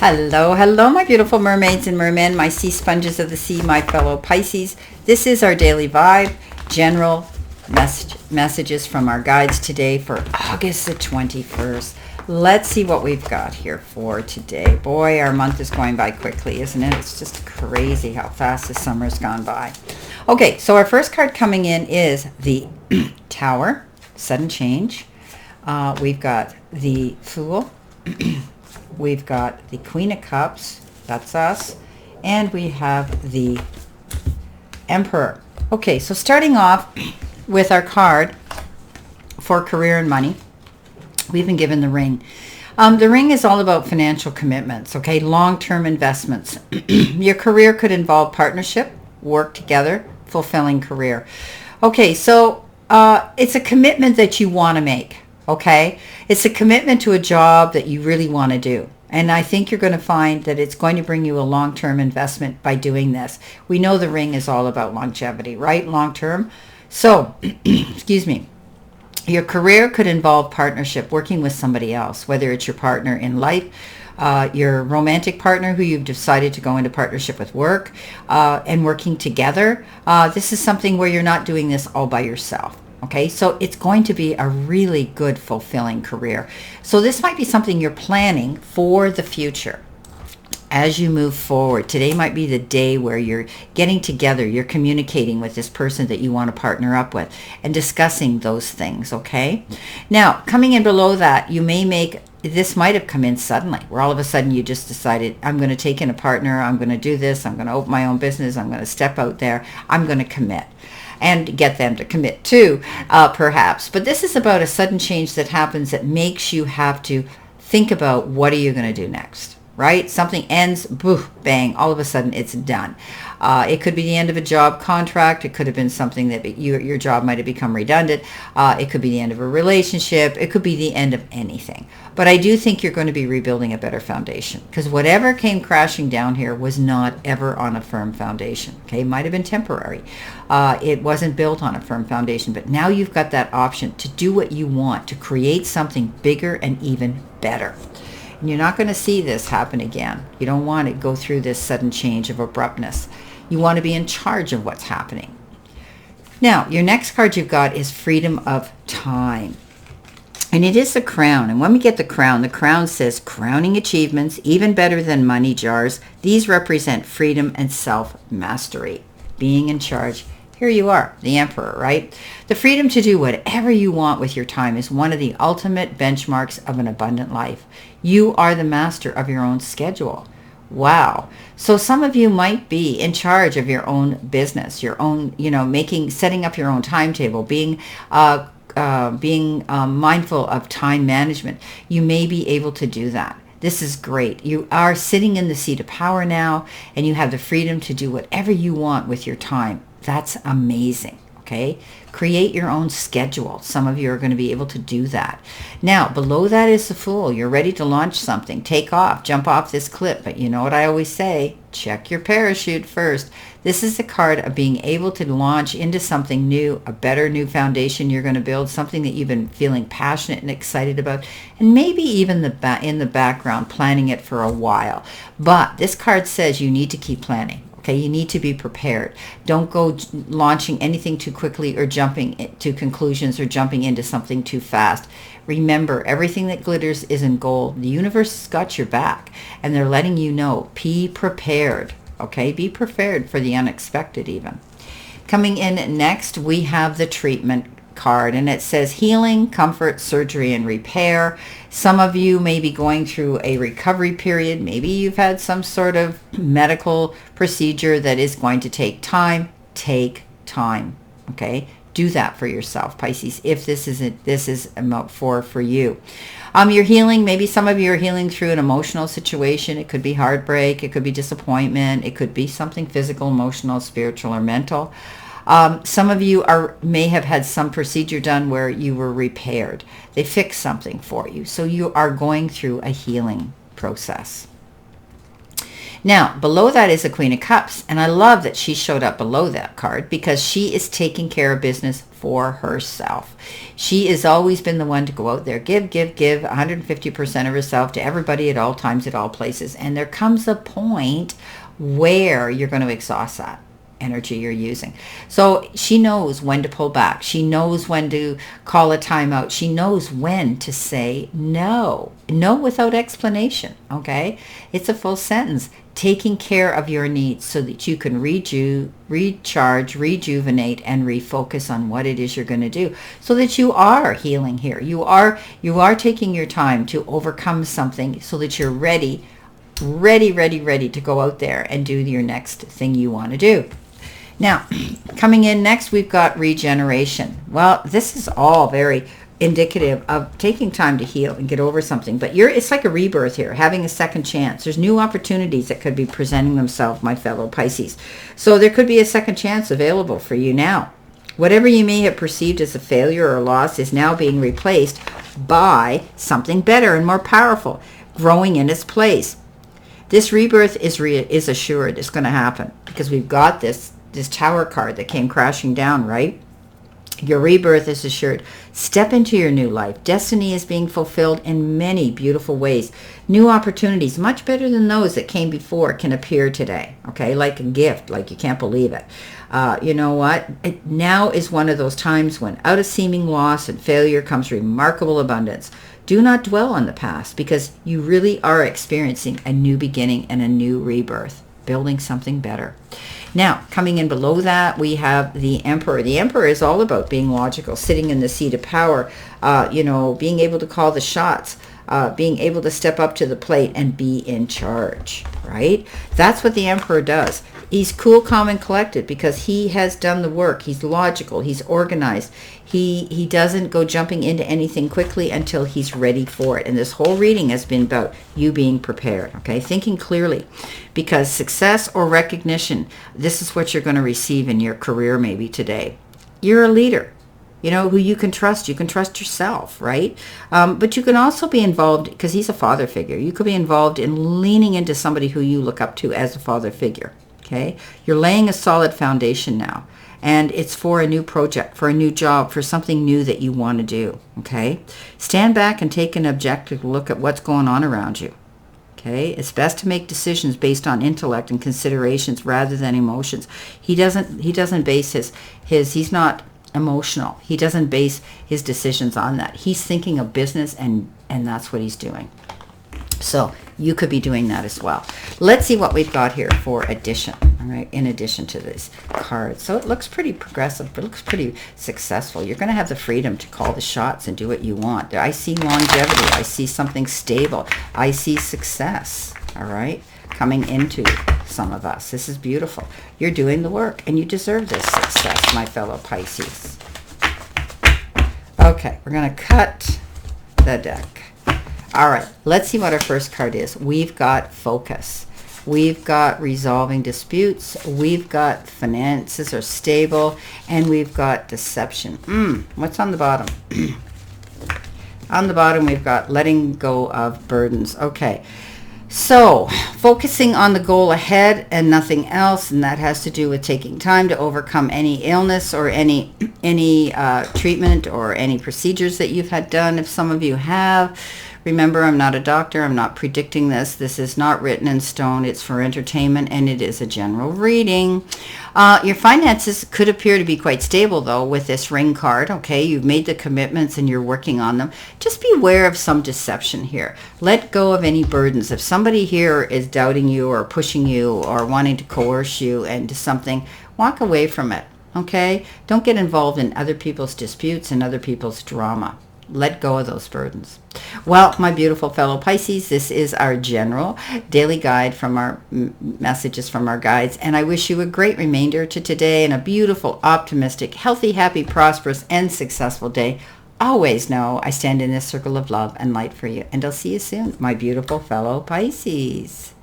Hello, hello, my beautiful mermaids and mermen, my sea sponges of the sea, my fellow Pisces. This is our daily vibe, general messages from our guides today for August the 21st. Let's see what we've got here for today. Boy, our month is going by quickly, isn't it? It's just crazy how fast the summer's gone by. Okay, so our first card coming in is the Tower, sudden change. We've got the Fool. We've got the Queen of Cups, that's us, and we have the Emperor. Okay, so starting off with our card for career and money, we've been given the Ring. The Ring is all about financial commitments, okay, long-term investments. Your career could involve partnership, work together, fulfilling career. Okay, so it's a commitment that you want to make. Okay, it's a commitment to a job that you really want to do. And I think you're going to find that it's going to bring you a long-term investment by doing this. We know the Ring is all about longevity, right? Long-term. So, excuse me. Your career could involve partnership, working with somebody else, whether it's your partner in life, your romantic partner who you've decided to go into partnership with work, and working together. This is something where you're not doing this all by yourself. Okay, so it's going to be a really good, fulfilling career. So this might be something you're planning for the future as you move forward. Today might be the day where you're getting together, you're communicating with this person that you want to partner up with and discussing those things, okay? Now, coming in below that, you may make, this might have come in suddenly, where all of a sudden you just decided, I'm going to take in a partner, I'm going to do this, I'm going to open my own business, I'm going to step out there, I'm going to commit. And get them to commit too, perhaps. But this is about a sudden change that happens that makes you have to think about what are you going to do next, right? Something ends, boo, bang, all of a sudden it's done. It could be the end of a job contract. It could have been something that your job might have become redundant. It could be the end of a relationship. It could be the end of anything. But I do think you're going to be rebuilding a better foundation, because whatever came crashing down here was not ever on a firm foundation. Okay, it might have been temporary. It wasn't built on a firm foundation, but now you've got that option to do what you want, to create something bigger and even better. And you're not going to see this happen again. You don't want to go through this sudden change of abruptness. You want to be in charge of what's happening. Now, your next card you've got is Freedom of Time. And it is the Crown. And when we get the Crown says crowning achievements, even better than money jars. These represent freedom and self-mastery, being in charge. Here you are, the Emperor, right? The freedom to do whatever you want with your time is one of the ultimate benchmarks of an abundant life. You are the master of your own schedule. Wow. So some of you might be in charge of your own business, your own, setting up your own timetable, being mindful of time management. You may be able to do that. This is great. You are sitting in the seat of power now, and you have the freedom to do whatever you want with your time. That's amazing. Okay, create your own schedule. Some of you are going to be able to do that. Now, below that is the Fool. You're ready to launch something, take off, jump off this cliff. But you know what I always say? Check your parachute first. This is the card of being able to launch into something new, a better new foundation you're going to build, something that you've been feeling passionate and excited about, and maybe even in the background planning it for a while. But this card says you need to keep planning. Okay, you need to be prepared. Don't go launching anything too quickly or jumping to conclusions or jumping into something too fast. Remember, everything that glitters isn't gold. The universe has got your back, and they're letting you know, be prepared. Okay, be prepared for the unexpected even. Coming in next, we have the Treatment card, and it says healing, comfort, surgery, and repair. Some of you may be going through a recovery period. Maybe you've had some sort of medical procedure that is going to take time. Take time. Okay, do that for yourself, Pisces, if this is for you. You're healing. Maybe some of you are healing through an emotional situation. It could be heartbreak. It could be disappointment. It could be something physical, emotional, spiritual, or mental. Some of you may have had some procedure done where you were repaired. They fixed something for you. So you are going through a healing process. Now, below that is the Queen of Cups, and I love that she showed up below that card because she is taking care of business for herself. She has always been the one to go out there, give 150% of herself to everybody at all times, at all places. And there comes a point where you're going to exhaust that energy you're using. So she knows when to pull back. She knows when to call a timeout. She knows when to say no. No without explanation, okay? It's a full sentence. Taking care of your needs so that you can recharge, rejuvenate, and refocus on what it is you're going to do so that you are healing here. You are taking your time to overcome something so that you're ready to go out there and do your next thing you want to do. Now, coming in next, we've got regeneration. Well, this is all very indicative of taking time to heal and get over something. But it's like a rebirth here, having a second chance. There's new opportunities that could be presenting themselves, my fellow Pisces. So there could be a second chance available for you now. Whatever you may have perceived as a failure or a loss is now being replaced by something better and more powerful, growing in its place. This rebirth is assured. It's going to happen because we've got this Tower card that came crashing down, right? Your rebirth is assured. Step into your new life. Destiny is being fulfilled in many beautiful ways. New opportunities, much better than those that came before, can appear today, okay? Like a gift, like you can't believe it. You know what? Now is one of those times when out of seeming loss and failure comes remarkable abundance. Do not dwell on the past because you really are experiencing a new beginning and a new rebirth, building something better. Now, coming in below that, we have the Emperor. The Emperor is all about being logical, sitting in the seat of power, being able to call the shots, being able to step up to the plate and be in charge, right? That's what the Emperor does. He's cool, calm, and collected because he has done the work. He's logical. He's organized. He doesn't go jumping into anything quickly until he's ready for it. And this whole reading has been about you being prepared, okay? Thinking clearly. Because success or recognition, this is what you're going to receive in your career maybe today. You're a leader, who you can trust. You can trust yourself, right? But you can also be involved, because he's a father figure. You could be involved in leaning into somebody who you look up to as a father figure. Okay, you're laying a solid foundation now, and it's for a new project, for a new job, for something new that you want to do. Okay, stand back and take an objective look at what's going on around you. Okay, it's best to make decisions based on intellect and considerations rather than emotions. He doesn't base he's not emotional. He doesn't base his decisions on that. He's thinking of business, and that's what he's doing. So you could be doing that as well. Let's see what we've got here for addition, all right, in addition to this card. So it looks pretty progressive, but it looks pretty successful. You're going to have the freedom to call the shots and do what you want. I see longevity. I see something stable. I see success, all right, coming into some of us. This is beautiful. You're doing the work, and you deserve this success, my fellow Pisces. Okay, we're going to cut the deck. All right, let's see what our first card is. We've got focus. We've got resolving disputes. We've got finances are stable. And we've got deception. What's on the bottom? On the bottom, we've got letting go of burdens. Okay, so focusing on the goal ahead and nothing else. And that has to do with taking time to overcome any illness or any treatment or any procedures that you've had done. If some of you have, remember, I'm not a doctor. I'm not predicting this. This is not written in stone. It's for entertainment, and it is a general reading. Your finances could appear to be quite stable, though, with this ring card. Okay, you've made the commitments, and you're working on them. Just beware of some deception here. Let go of any burdens. If somebody here is doubting you or pushing you or wanting to coerce you into something, walk away from it. Okay? Don't get involved in other people's disputes and other people's drama. Let go of those burdens. Well, my beautiful fellow Pisces, this is our general daily guide from our messages from our guides. And I wish you a great remainder to today and a beautiful, optimistic, healthy, happy, prosperous, and successful day. Always know I stand in this circle of love and light for you. And I'll see you soon, my beautiful fellow Pisces.